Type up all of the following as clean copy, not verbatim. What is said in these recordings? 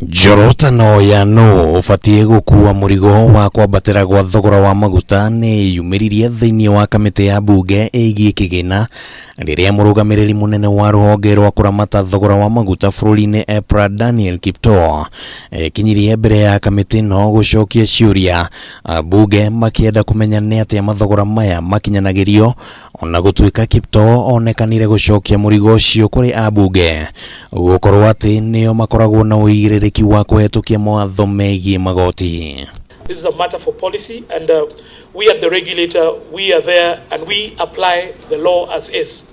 Njorotano ya no ubatie gukua murigo wa kwambatira gwa thogora wa maguta ni yumiririe thiini wa kamiti ya mbunge igie kigiina riria murugamiriri munene wa Ruhonge rwa kuramata thogora wa maguta bururi-ini EPRA Daniel Kiptoo kinyirie mbere ya kamiti no gucokia ciuria mbunge makienda kumenya ni atia mathogora maya makinyanagirio ona gutuika Kiptoo onekanire gucokia murigo ucio kuri ambunge gukorwo ati nio makoragwo na wuigiririki wa kuhetukia mawatho megie magoti. This is a matter for policy, and we at the regulator, we are there and we apply the law as is.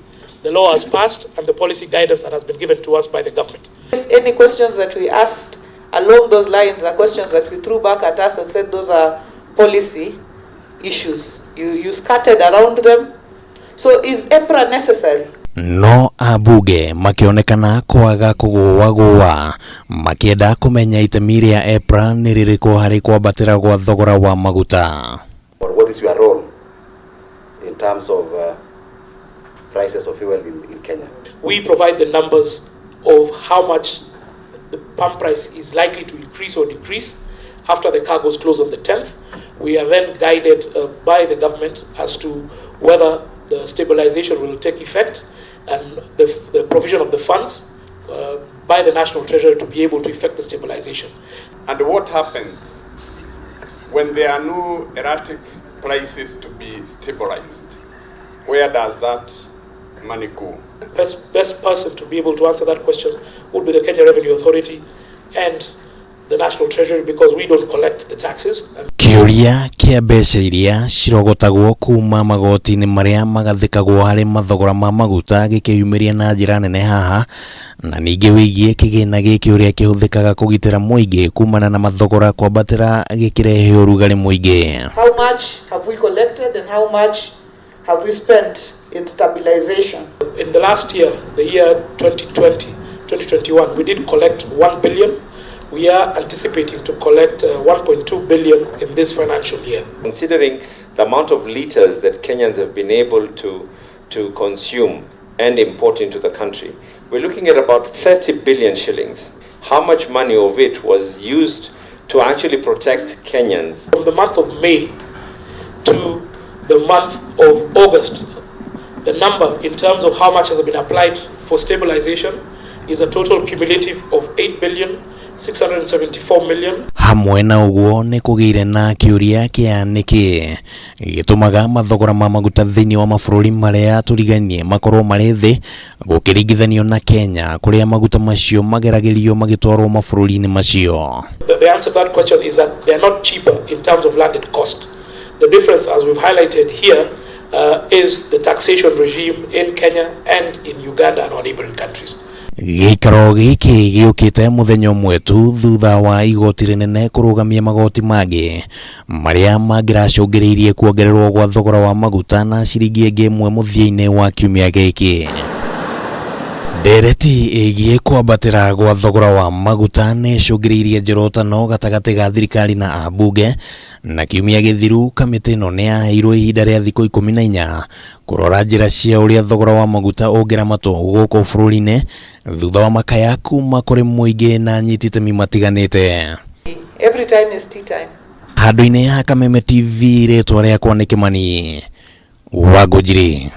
The law has passed and the policy guidance that has been given to us by the government. Any questions that we asked along those lines are questions that we threw back at us and said those are policy issues. You scattered around them. So is EPRA necessary? No ambunge makionekana kwaga kugua makienda kumenya itemi ria EPRA ni ririko hari kwambatira gwa thogora wa maguta. What is your role in terms of prices of fuel in Kenya? We provide the numbers of how much the pump price is likely to increase or decrease after the cargoes close on the 10th. We are then guided by the government as to whether the stabilization will take effect and the provision of the funds by the National Treasury to be able to effect the stabilization. And what happens when there are no erratic prices to be stabilized? Where does that money go? Best person to be able to answer that question would be the Kenya Revenue Authority and the National Treasury, because we don't collect the taxes. Kiuria kia mbeca iria cirogotagwo kuma magoti-ini maria magathikagwo hari mathogora ma maguta gikiyumiria na njira nene haha na ningi wigie kigiina giki uria kihuthikaga kugitira muingi kumana na mathogora kwambatira gikirehe urugari muingi. How much have we collected and how much have we spent in stabilization? In the last year, the year 2020-2021, we did collect 1 billion. We are anticipating to collect 1.2 billion in this financial year. Considering the amount of liters that Kenyans have been able to consume and import into the country, we're looking at about 30 billion shillings. How much money of it was used to actually protect Kenyans? From the month of May to the month of August, the number in terms of how much has been applied for stabilization is a total cumulative of 8 billion 674 million. Hamwe na uguo ni kugire na kiuria kia niki gitumaga mathogora ma maguta thiini wa mabururi maria turiganie makorwo mari thi gukiringithanio na Kenya kuria maguta macio mageragirio magitwarwo mabururi-ini macio. The answer to that question is that they are not cheaper in terms of landed cost. The difference, as we've highlighted here, is the taxation regime in Kenya and in Uganda and our neighboring countries. Giikaro giki giukite muthenya umwe tu thutha wa igoti rinene kurugamia magoti magi maria mangiracungiriirie kuongererwo gwa thogora wa maguta na ciringi ingi imwe muthia-ini wa kiumia giki. Ndereti igie kwambatira gwa thogora wa maguta ni cungiriirie njorotano gatagati ga thirikari na ambunge na kiumia githiru kamiti no ni yaheirwo ihinda ria thikũ 14 kurora njira cia uria thogora wa maguta ungiramatwo guku bururi-ini thutha wa makaya kuma kuri muingi na nyiti itemi matiganite. Every time is tea time. Handu-ini ha Kameme TV ritwa riakwa ni Kimani Wangũnjiri.